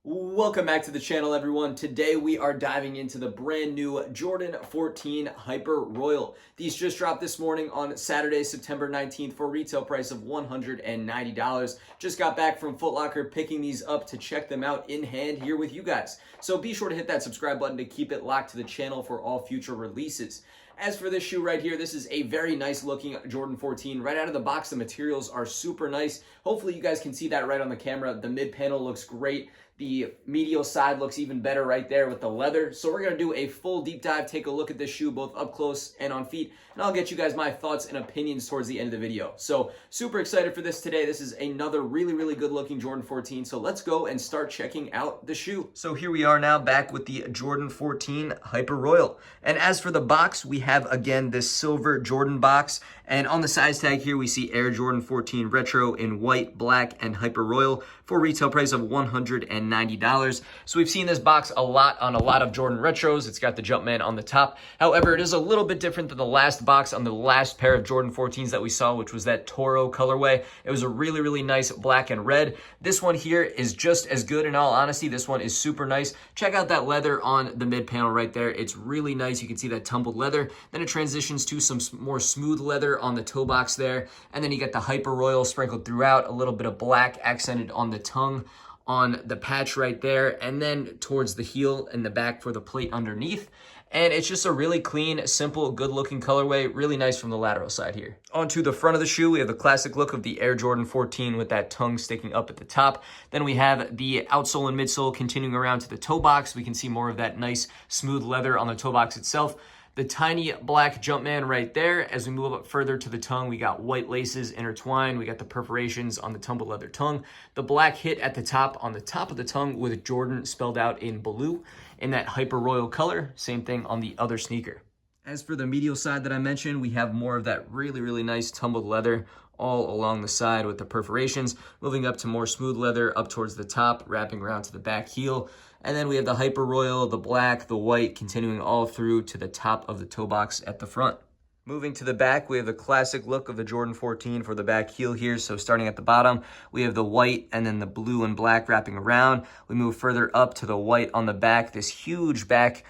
Welcome back to the channel, everyone. Today we are diving into the brand new Jordan 14 Hyper Royal. These just dropped this morning on Saturday, September 19th for a retail price of $190. Just got back from Foot Locker picking these up to check them out in hand here with you guys. So be sure to hit that subscribe button to keep it locked to the channel for all future releases. As for this shoe right here, this is a very nice looking Jordan 14. Right out of the box, the materials are super nice. Hopefully you guys can see that right on the camera. The mid panel looks great. The medial side looks even better right there with the leather. So we're going to do a full deep dive, take a look at this shoe both up close and on feet, and I'll get you guys my thoughts and opinions towards the end of the video. So super excited for this today. This is another really good looking Jordan 14. So let's go and start checking out the shoe. So here we are now back with the Jordan 14 Hyper Royal. And as for the box, we have again this silver Jordan box. And on the size tag here, we see Air Jordan 14 Retro in white, black, and Hyper Royal for a retail price of $190. So we've seen this box a lot on a lot of Jordan Retros. It's got the Jumpman on the top. However, it is a little bit different than the last box on the last pair of Jordan 14s that we saw, which was that Toro colorway. It was a really nice black and red. This one here is just as good, in all honesty. This one is super nice. Check out that leather on the mid panel right there. It's really nice. You can see that tumbled leather. Then it transitions to some more smooth leather on the toe box there. And then you get the Hyper Royal sprinkled throughout, a little bit of black accented on the tongue on the patch right there, and then towards the heel and the back for the plate underneath. And it's just a really clean, simple, good-looking colorway. Really nice from the lateral side here. Onto the front of the shoe, we have the classic look of the Air Jordan 14 with that tongue sticking up at the top. Then we have the outsole and midsole continuing around to the toe box. We can see more of that nice, smooth leather on the toe box itself. The tiny black Jumpman right there. As we move up further to the tongue, we got white laces intertwined. We got the perforations on the tumbled leather tongue. The black hit at the top on the top of the tongue with Jordan spelled out in blue in that Hyper Royal color. Same thing on the other sneaker. As for the medial side that I mentioned, we have more of that really nice tumbled leather all along the side with the perforations, moving up to more smooth leather up towards the top, wrapping around to the back heel. And then we have the Hyper Royal, the black, the white, continuing all through to the top of the toe box at the front. Moving to the back, we have the classic look of the Jordan 14 for the back heel here. So starting at the bottom, we have the white and then the blue and black wrapping around. We move further up to the white on the back, this huge back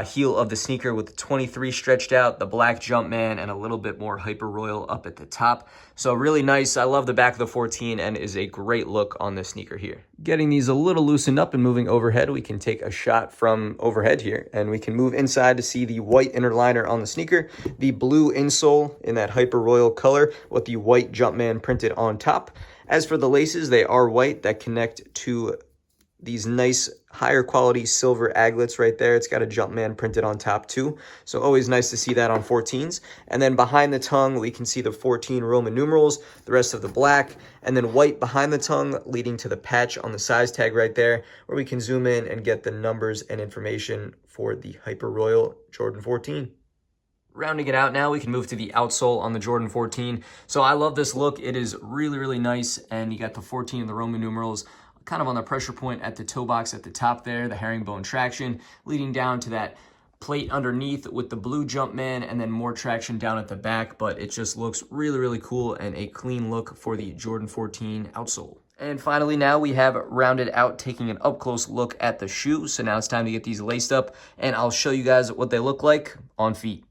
heel of the sneaker with the 23 stretched out, the black Jumpman, and a little bit more Hyper Royal up at the top. So really nice. I love the back of the 14 and is a great look on this sneaker here. Getting these a little loosened up and moving overhead, we can take a shot from overhead here, and we can move inside to see the white inner liner on the sneaker, the blue insole in that Hyper Royal color with the white Jumpman printed on top. As for the laces, they are white that connect to these nice higher quality silver aglets right there. It's got a Jumpman printed on top too. So always nice to see that on 14s. And then behind the tongue, we can see the 14 Roman numerals, the rest of the black, and then white behind the tongue leading to the patch on the size tag right there, where we can zoom in and get the numbers and information for the Hyper Royal Jordan 14. Rounding it out now, we can move to the outsole on the Jordan 14. So I love this look. It is really nice. And you got the 14 and the Roman numerals kind of on the pressure point at the toe box at the top there, the herringbone traction, leading down to that plate underneath with the blue Jumpman, and then more traction down at the back. But it just looks really cool and a clean look for the Jordan 14 outsole. And finally, now we have rounded out, taking an up-close look at the shoe. So now it's time to get these laced up, and I'll show you guys what they look like on feet.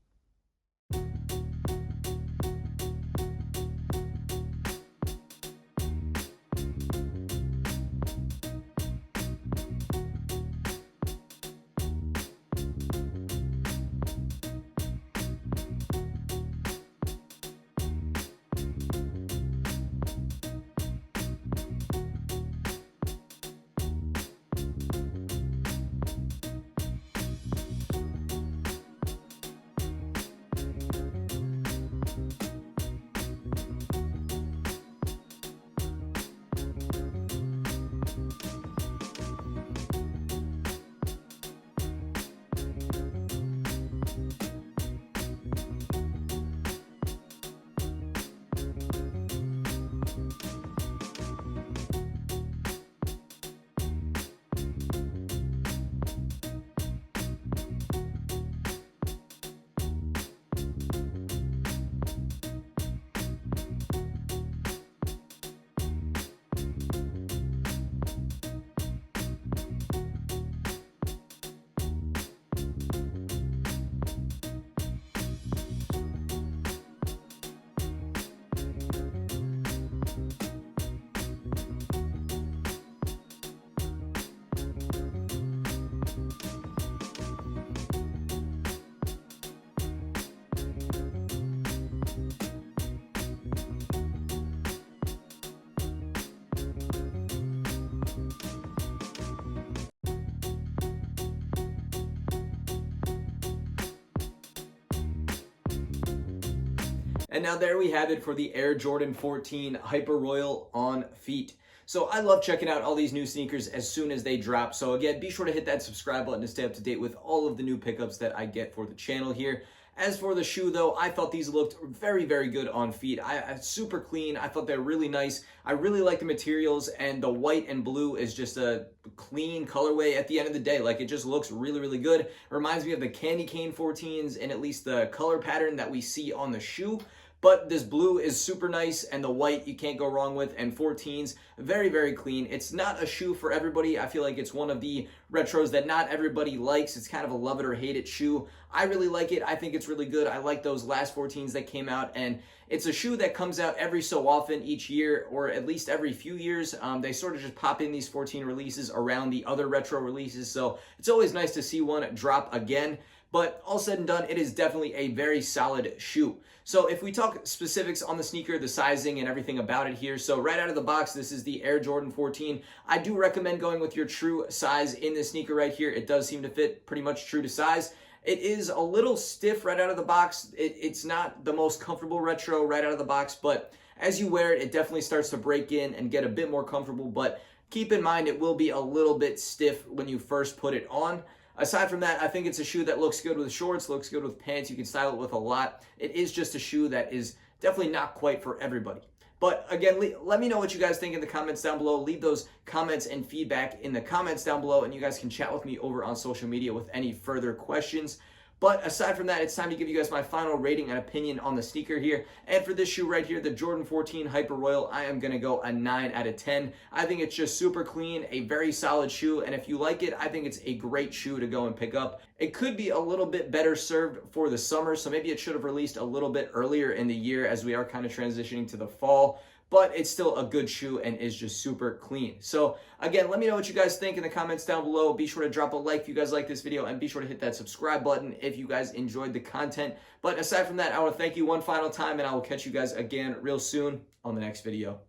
And now there we have it for the Air Jordan 14 Hyper Royal on feet. So I love checking out all these new sneakers as soon as they drop. So again, be sure to hit that subscribe button to stay up to date with all of the new pickups that I get for the channel here. As for the shoe though, I thought these looked very, very good on feet. Super clean. I thought they're really nice. I really like the materials, and the white and blue is just a clean colorway at the end of the day. Like, it just looks really, really good. It reminds me of the Candy Cane 14s and at least the color pattern that we see on the shoe. But this blue is super nice, and the white you can't go wrong with, and 14s, very, very clean. It's not a shoe for everybody. I feel like it's one of the retros that not everybody likes. It's kind of a love it or hate it shoe. I really like it. I think it's really good. I like those last 14s that came out, and it's a shoe that comes out every so often each year, or at least every few years. They sort of just pop in these 14 releases around the other retro releases, so it's always nice to see one drop again. But all said and done, it is definitely a very solid shoe. So if we talk specifics on the sneaker, the sizing and everything about it here. So right out of the box, this is the Air Jordan 14. I do recommend going with your true size in this sneaker right here. It does seem to fit pretty much true to size. It is a little stiff right out of the box. It's not the most comfortable retro right out of the box, but as you wear it, it definitely starts to break in and get a bit more comfortable. But keep in mind, it will be a little bit stiff when you first put it on. Aside from that, I think it's a shoe that looks good with shorts, looks good with pants. You can style it with a lot. It is just a shoe that is definitely not quite for everybody. But again, let me know what you guys think in the comments down below. Leave those comments and feedback in the comments down below, and you guys can chat with me over on social media with any further questions. But aside from that, it's time to give you guys my final rating and opinion on the sneaker here. And for this shoe right here, the Jordan 14 Hyper Royal, I am going to go a 9 out of 10. I think it's just super clean, a very solid shoe. And if you like it, I think it's a great shoe to go and pick up. It could be a little bit better served for the summer, so maybe it should have released a little bit earlier in the year as we are kind of transitioning to the fall. But it's still a good shoe and is just super clean. So again, let me know what you guys think in the comments down below. Be sure to drop a like if you guys like this video, and be sure to hit that subscribe button if you guys enjoyed the content. But aside from that, I want to thank you one final time, and I will catch you guys again real soon on the next video.